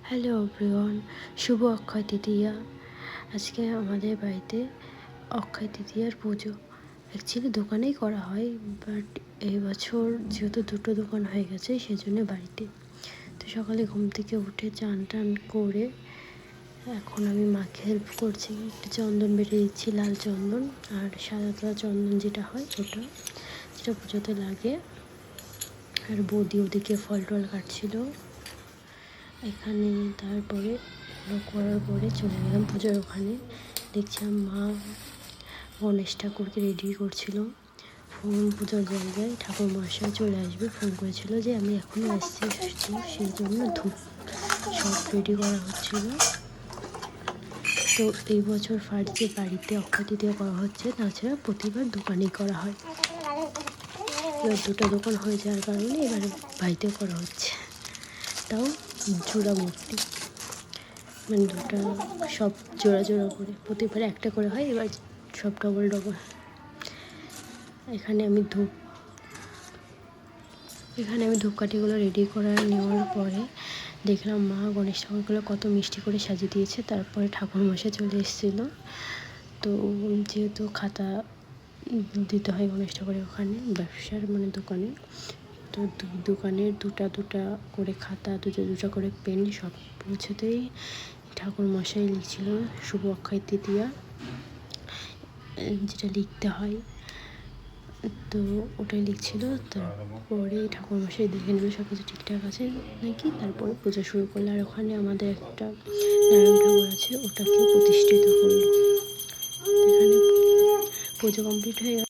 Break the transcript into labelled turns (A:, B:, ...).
A: Hello everyone, শুভ অক্ষয় তৃতীয়া। আজকে আমাদের বাড়িতে অক্ষয় তৃতীয়ার পুজো। অ্যাকচুয়ালি দোকানেই করা হয়, বাট এই বছর যেহেতু দুটো দোকান হয়ে গেছে সেজন্য বাড়িতে। তো সকালে ঘুম থেকে উঠে চান টান করে এখন আমি মাকে হেল্প করছি। একটু চন্দন বেটে দিচ্ছি, লাল চন্দন আর সাদা চন্দন যেটা হয় ওটা, যেটা পুজোতে লাগে। আর বৌদি ওদিকে ফল টল কাটছিল এখানে। তারপরে করার পরে চলে গেলাম পুজোর ওখানে। দেখছিলাম মা গণেশ ঠাকুরকে রেডি করছিল পুজোর জায়গায়। ঠাকুর মশাই চলে আসবে ফোন করেছিল যে আমি এখনও আসছি, সেই জন্য ধূপ সব রেডি করা হচ্ছিল। তো এই বছর ফার্স্ট যে বাড়িতে অক্ষয় তৃতীয়া করা হচ্ছে, তাছাড়া প্রতিবার দোকানেই করা হয়। এবার দুটো দোকান হয়ে যাওয়ার কারণে এবার বাড়িতেও করা হচ্ছে, তাও জোড়া মূর্তি, মানে দুটো সব জোড়া জোড়া করে। প্রতিবার একটা করে হয়, এবার সব ডবল ডবল। এখানে আমি ধূপকাঠিগুলো রেডি নেওয়ার পরে দেখলাম মা গণেশ ঠাকুরগুলো কত মিষ্টি করে সাজিয়ে দিয়েছে। তারপরে ঠাকুরমশাই চলে এসেছিলো। তো যেহেতু খাতা দিতে হয় গণেশ ঠাকুরের ওখানে, ব্যবসার মানে দোকানে, তো দোকানের দুটা করে খাতা, দুটা করে পেন, সব পৌঁছতেই ঠাকুর মশাই লিখছিল শুভ অক্ষয় তৃতীয়া, যেটা লিখতে হয়। তো ওটাই লিখছিল। তারপরে ঠাকুর মশাই দেখে নেবে সব কিছু ঠিকঠাক আছে নাকি, তারপরে পুজো শুরু করলো। আর ওখানে আমাদের একটা নারায়ণ ঠাকুর আছে, ওটাকেও প্রতিষ্ঠিত করলো। এখানে পুজো কমপ্লিট হয়ে